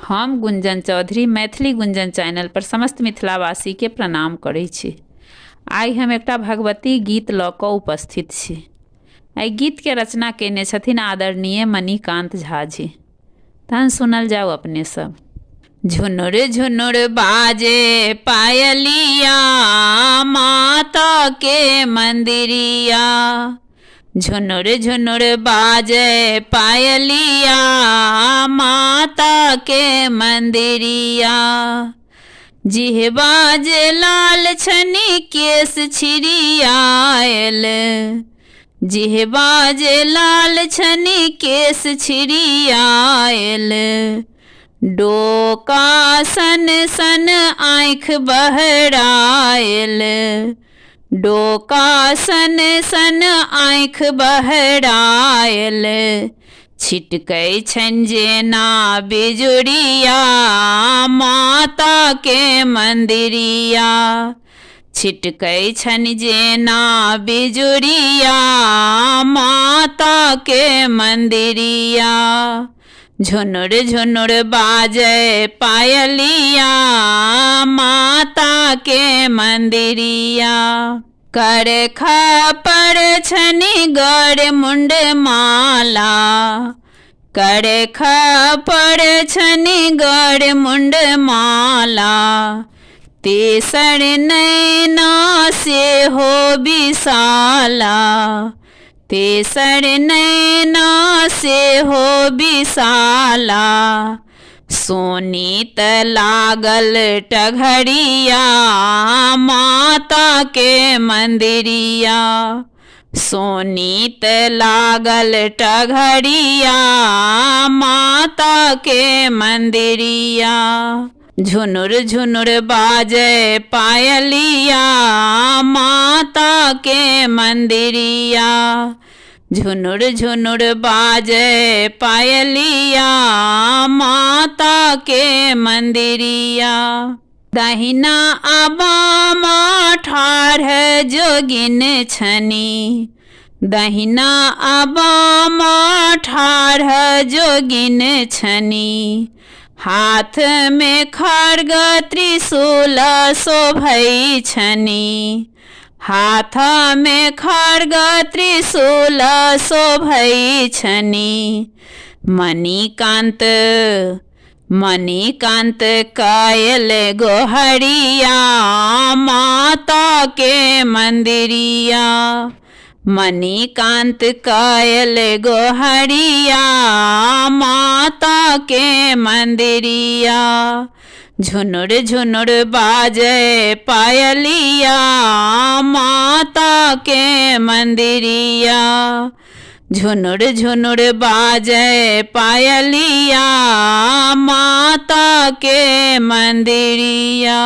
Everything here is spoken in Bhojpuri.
हम गुंजन चौधरी मैथिली गुंजन चैनल पर समस्त मिथिलावासी के प्रणाम करै छी। आइ हम एकटा भगवती गीत लऽ कऽ उपस्थित छी। एहि गीत के रचना केने छथिन आदरणीय मणिकांत झा जी। तहन सुनल जाओ अपने सब। झुनुर झुनुर बाजे पायलिया माता के मंदिरिया, झुनुर झुनुर बाजे पायलिया माता के मंदिरिया, जिह बाजे लाल छनी केस छिड़ियायल, जिह बाजे लाल छनी केस छिड़ियायल, डोका सन सन आँख बहरायल, डोका सन सन आँख बहरायल, छिटकै छन जेना बिजुरिया माता के मंदिरिया, छिटकै छन जेना बिजुरिया माता के मंदिरिया, झुनुर झुनुर बाजे पायलिया माता के मंदिरिया, कर खपर छनी गड़ मुंड माला, कर खपर छनी गड़ मुंड माला, तेसर नैना से हो विशाला, तेसर नैना से हो विशाला, सोनीत लागल टघरिया माता के मंदिरिया, सोनीत लागल टघरिया माता के मंदिरिया, झुनुर झुनुर बाजे पायलिया माता के मंदिरिया, झुनुर झुनुर बाजे पायलिया माता के मंदिरिया, दहिना बामा ठाढ़ जोगिन छनी, दहिना बामा ठाढ़ जोगिन छनी, हाथ में खड्ग त्रिशूल शोभै छनी, हाथ में खड्ग त्रिशूल शोभै छनी, मणिकांत मणिकांत कायल गोहरिया माता के मंदिरिया, मणिकांत कायल गोहरिया माता के मंदिरिया, झुनुर झुनुर बाजे पायलिया माता के मंदिरिया, झुनुर झुनुर बाजे पायलिया माता के मंदिरिया।